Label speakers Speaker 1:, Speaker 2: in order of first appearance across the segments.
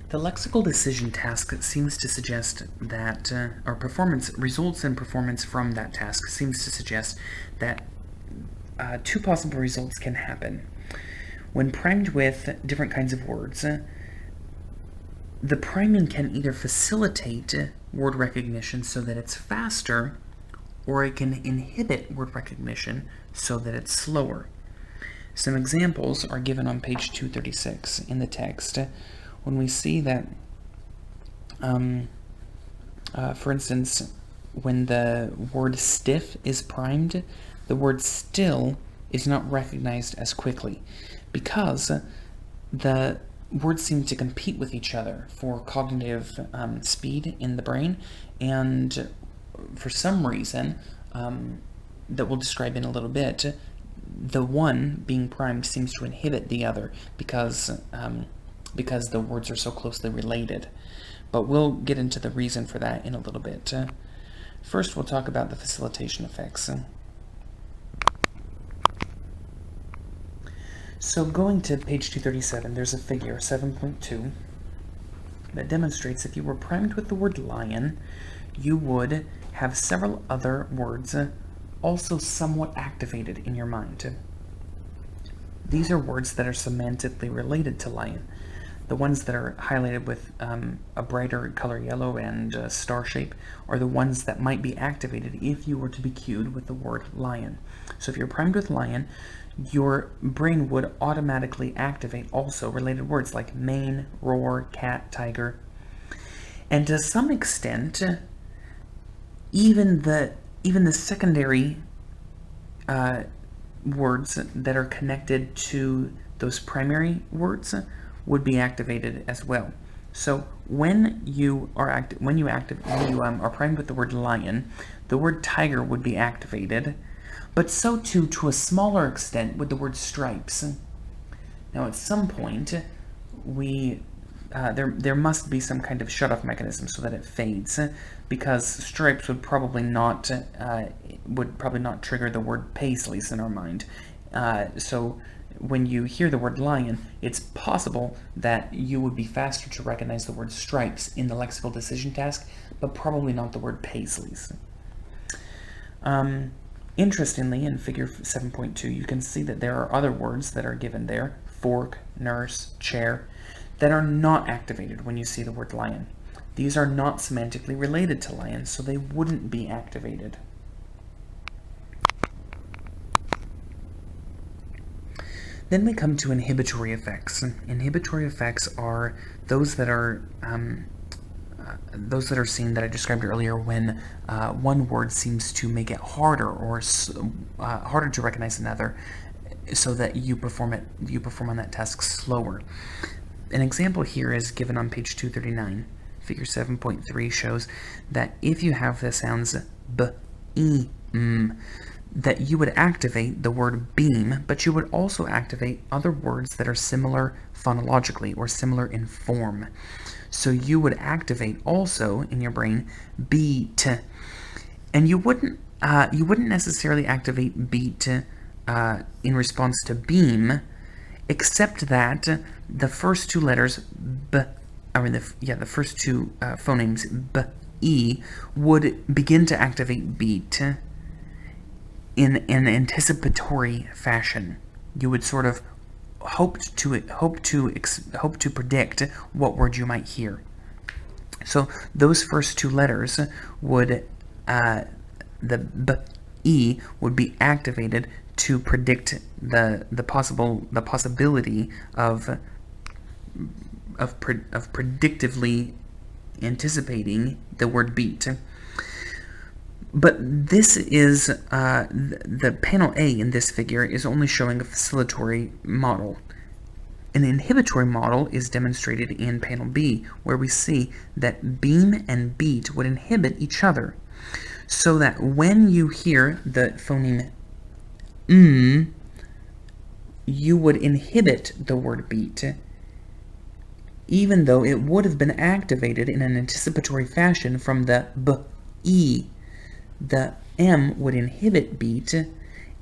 Speaker 1: The lexical decision task seems to suggest that, or results in performance from that task seems to suggest that two possible results can happen. When primed with different kinds of words, the priming can either facilitate word recognition so that it's faster, or it can inhibit word recognition so that it's slower. Some examples are given on page 236 in the text when we see that, for instance, when the word stiff is primed, the word still is not recognized as quickly because the words seem to compete with each other for cognitive speed in the brain, and for some reason that we'll describe in a little bit, the one being primed seems to inhibit the other because the words are so closely related. But we'll get into the reason for that in a little bit. First, we'll talk about the facilitation effects. So going to page 237, there's a figure, 7.2, that demonstrates if you were primed with the word lion, you would have several other words also somewhat activated in your mind. These are words that are semantically related to lion. The ones that are highlighted with a brighter color yellow and star shape are the ones that might be activated if you were to be cued with the word lion. So if you're primed with lion, your brain would automatically activate also related words like mane, roar, cat, tiger. And to some extent, even the secondary words that are connected to those primary words would be activated as well. So when you are primed with the word lion, the word tiger would be activated, but so too, to a smaller extent, with the word stripes. Now, at some point, there must be some kind of shut-off mechanism so that it fades, because stripes would probably not trigger the word paisleys in our mind. So when you hear the word lion, it's possible that you would be faster to recognize the word stripes in the lexical decision task, but probably not the word paisleys. Interestingly, in figure 7.2, you can see that there are other words that are given there, fork, nurse, chair, that are not activated when you see the word lion. These are not semantically related to lion, so they wouldn't be activated. Then we come to inhibitory effects. Inhibitory effects are those that are seen that I described earlier when one word seems to make it harder or harder to recognize another, so that you perform on that task slower. An example here is given on page 239. Figure 7.3 shows that if you have the sounds b, e, m, that you would activate the word beam, but you would also activate other words that are similar phonologically or similar in form. So you would activate also in your brain beat, and you wouldn't necessarily activate beat in response to beam, except that the first two letters the first two phonemes b, e would begin to activate beat in an anticipatory fashion. You would sort of hope to predict what word you might hear. So those first two letters would the b, e would be activated to predict the possibility of predictively anticipating the word beat. But this is the panel A in this figure is only showing a facilitatory model. An inhibitory model is demonstrated in panel B, where we see that beam and beat would inhibit each other, so that when you hear the phoneme you would inhibit the word beat, even though it would have been activated in an anticipatory fashion from the b, e. The m would inhibit beat,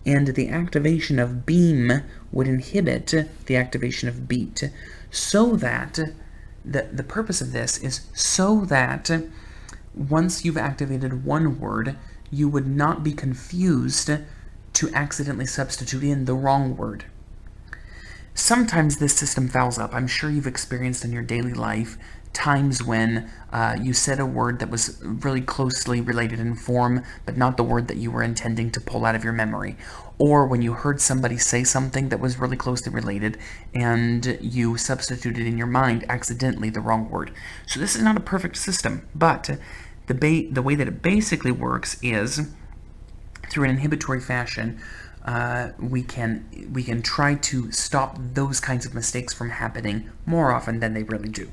Speaker 1: and the activation of beam would inhibit the activation of beat, so that the purpose of this is so that once you've activated one word, you would not be confused to accidentally substitute in the wrong word. Sometimes this system fouls up. I'm sure you've experienced in your daily life times when you said a word that was really closely related in form, but not the word that you were intending to pull out of your memory. Or when you heard somebody say something that was really closely related, and you substituted in your mind accidentally the wrong word. So this is not a perfect system, but the way that it basically works is through an inhibitory fashion. We can try to stop those kinds of mistakes from happening more often than they really do.